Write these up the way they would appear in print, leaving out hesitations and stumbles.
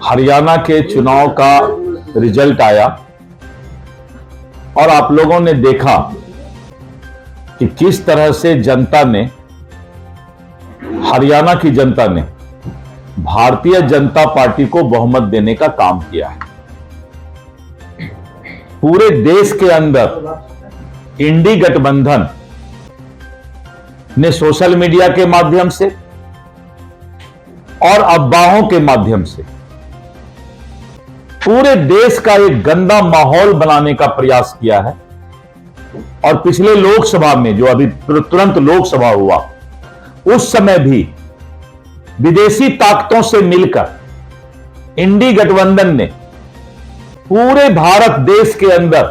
हरियाणा के चुनाव का रिजल्ट आया और आप लोगों ने देखा कि किस तरह से जनता ने, हरियाणा की जनता ने भारतीय जनता पार्टी को बहुमत देने का काम किया है। पूरे देश के अंदर इंडी गठबंधन ने सोशल मीडिया के माध्यम से और अफवाहों के माध्यम से पूरे देश का एक गंदा माहौल बनाने का प्रयास किया है। और पिछले लोकसभा में, जो अभी तुरंत लोकसभा हुआ, उस समय भी विदेशी ताकतों से मिलकर इंडी गठबंधन ने पूरे भारत देश के अंदर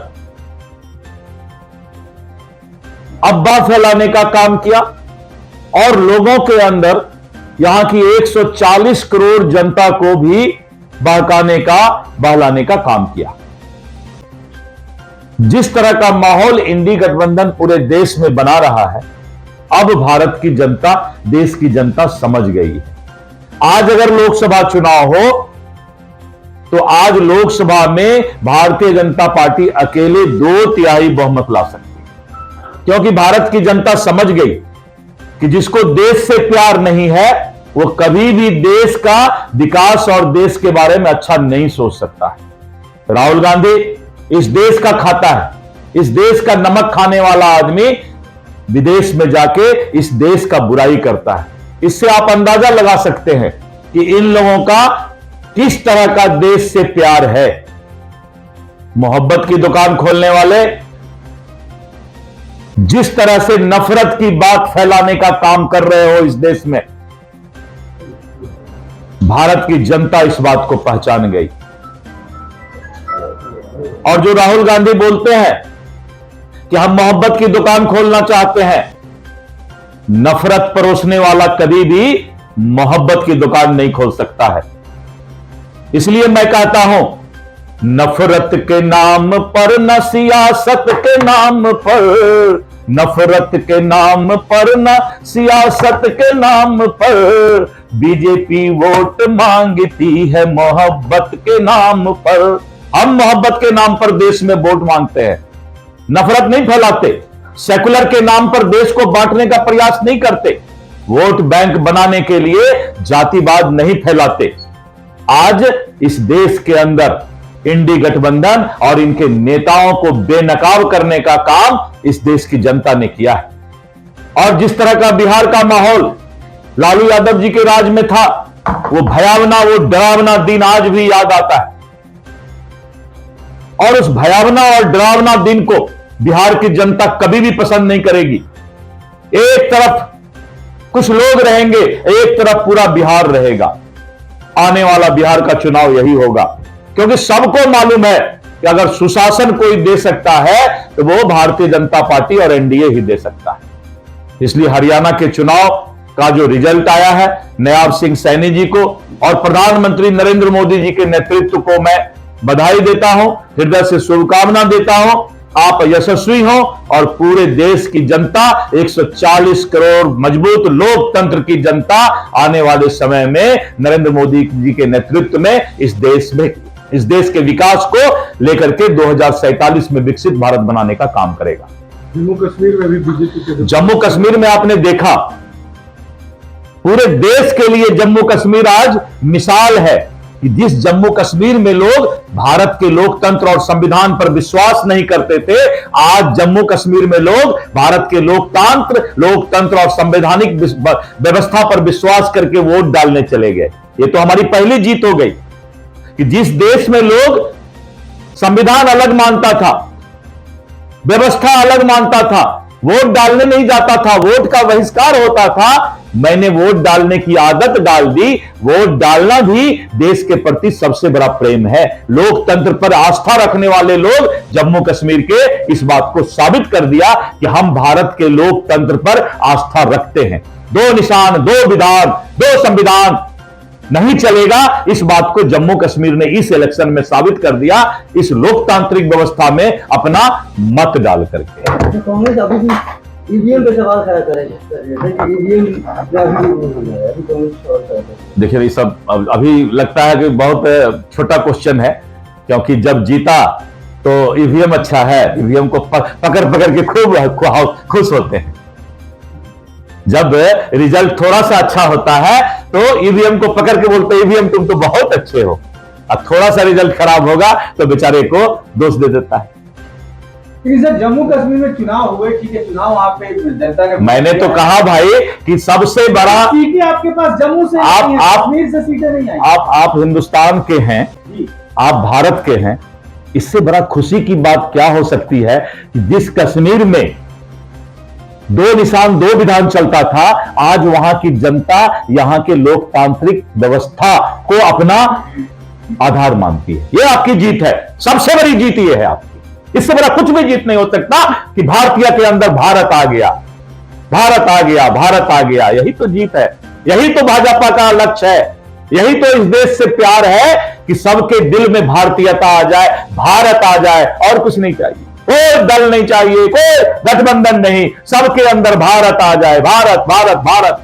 अफवाह फैलाने का काम किया और लोगों के अंदर, यहां की 140 करोड़ जनता को भी बहलाने का काम किया। जिस तरह का माहौल इंडी गठबंधन पूरे देश में बना रहा है, अब भारत की जनता, देश की जनता समझ गई है। आज अगर लोकसभा चुनाव हो तो आज लोकसभा में भारतीय जनता पार्टी अकेले 2/3 बहुमत ला सकती है, क्योंकि भारत की जनता समझ गई कि जिसको देश से प्यार नहीं है वो कभी भी देश का विकास और देश के बारे में अच्छा नहीं सोच सकता है। राहुल गांधी इस देश का खाता है, इस देश का नमक खाने वाला आदमी विदेश में जाके इस देश का बुराई करता है। इससे आप अंदाजा लगा सकते हैं कि इन लोगों का किस तरह का देश से प्यार है। मोहब्बत की दुकान खोलने वाले जिस तरह से नफरत की बात फैलाने का काम कर रहे हो इस देश में, भारत की जनता इस बात को पहचान गई। और जो राहुल गांधी बोलते हैं कि हम मोहब्बत की दुकान खोलना चाहते हैं, नफरत परोसने वाला कभी भी मोहब्बत की दुकान नहीं खोल सकता है। इसलिए मैं कहता हूं, नफरत के नाम पर, न सियासत के नाम पर, नफरत के नाम पर, न सियासत के नाम पर, बीजेपी वोट मांगती है मोहब्बत के नाम पर। हम मोहब्बत के नाम पर देश में वोट मांगते हैं, नफरत नहीं फैलाते, सेकुलर के नाम पर देश को बांटने का प्रयास नहीं करते, वोट बैंक बनाने के लिए जातिवाद नहीं फैलाते। आज इस देश के अंदर इंडी गठबंधन और इनके नेताओं को बेनकाब करने का काम इस देश की जनता ने किया है। और जिस तरह का बिहार का माहौल लालू यादव जी के राज में था, वो भयावना, वो डरावना दिन आज भी याद आता है। और उस भयावना और डरावना दिन को बिहार की जनता कभी भी पसंद नहीं करेगी। एक तरफ कुछ लोग रहेंगे, एक तरफ पूरा बिहार रहेगा। आने वाला बिहार का चुनाव यही होगा, क्योंकि सबको मालूम है कि अगर सुशासन कोई दे सकता है तो वो भारतीय जनता पार्टी और एनडीए ही दे सकता है। इसलिए हरियाणा के चुनाव का जो रिजल्ट आया है, नयाब सिंह सैनी जी को और प्रधानमंत्री नरेंद्र मोदी जी के नेतृत्व को मैं बधाई देता हूं, हृदय से शुभकामना देता हूं। आप यशस्वी हो और पूरे देश की जनता, 140 करोड़ मजबूत लोकतंत्र की जनता आने वाले समय में नरेंद्र मोदी जी के नेतृत्व में इस देश के विकास को लेकर के 2047 में विकसित भारत बनाने का काम करेगा। जम्मू कश्मीर में भी बीजेपी, जम्मू कश्मीर में आपने देखा, पूरे देश के लिए जम्मू कश्मीर आज मिसाल है कि जिस जम्मू कश्मीर में लोग भारत के लोकतंत्र और संविधान पर विश्वास नहीं करते थे, आज जम्मू कश्मीर में लोग भारत के लोकतंत्र और संवैधानिक व्यवस्था पर विश्वास करके वोट डालने चले गए। ये तो हमारी पहली जीत हो गई कि जिस देश में लोग संविधान अलग मानता था, व्यवस्था अलग मानता था, वोट डालने नहीं जाता था, वोट का बहिष्कार होता था, मैंने वोट डालने की आदत डाल दी। वोट डालना भी देश के प्रति सबसे बड़ा प्रेम है। लोकतंत्र पर आस्था रखने वाले लोग जम्मू कश्मीर के इस बात को साबित कर दिया कि हम भारत के लोकतंत्र पर आस्था रखते हैं। 2 निशान, 2 विधान, 2 संविधान नहीं चलेगा, इस बात को जम्मू कश्मीर ने इस इलेक्शन में साबित कर दिया, इस लोकतांत्रिक व्यवस्था में अपना मत डाल करके। कांग्रेस अभी भी ईवीएम पे सवाल खड़ा करेंगे, ईवीएम अभी कम्युनिस्ट सवाल खड़ा करें। देखिए ये सब अभी लगता है कि बहुत छोटा क्वेश्चन है, क्योंकि जब जीता तो ईवीएम अच्छा है, ईवीएम को पकड़ पकड़ के खूब खुश होते हैं। जब रिजल्ट थोड़ा सा अच्छा होता है तो ईवीएम को पकड़ के बोलते हैं ईवीएम तुम तो बहुत अच्छे हो, और थोड़ा सा रिजल्ट खराब होगा तो बेचारे को दोष दे देता है। लेकिन सर जम्मू कश्मीर में चुनाव हुए, ठीक है, चुनाव वहां पे जनता ने, मैंने तो कहा भाई कि सबसे बड़ा, सीटें आपके पास जम्मू से नहीं है, कश्मीर से सीटें नहीं आई। आप हिंदुस्तान के हैं, जी। आप भारत के हैं, इससे बड़ा खुशी की बात क्या हो सकती है कि जिस कश्मीर में 2 निशान 2 विधान चलता था, आज वहां की जनता यहां के लोकतांत्रिक व्यवस्था को अपना आधार मानती है। यह आपकी जीत है, सबसे बड़ी जीत यह है आपकी। इससे बड़ा कुछ भी जीत नहीं हो सकता कि भारतीय के अंदर भारत आ गया, भारत आ गया, भारत आ गया। यही तो जीत है, यही तो भाजपा का लक्ष्य है, यही तो इस देश से प्यार है कि सबके दिल में भारतीयता आ जाए, भारत आ जाए, और कुछ नहीं चाहिए। कोई दल नहीं चाहिए, कोई गठबंधन नहीं, सबके अंदर भारत आ जाए। भारत भारत भारत,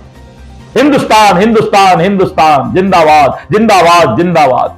हिंदुस्तान हिंदुस्तान हिंदुस्तान, जिंदाबाद जिंदाबाद जिंदाबाद।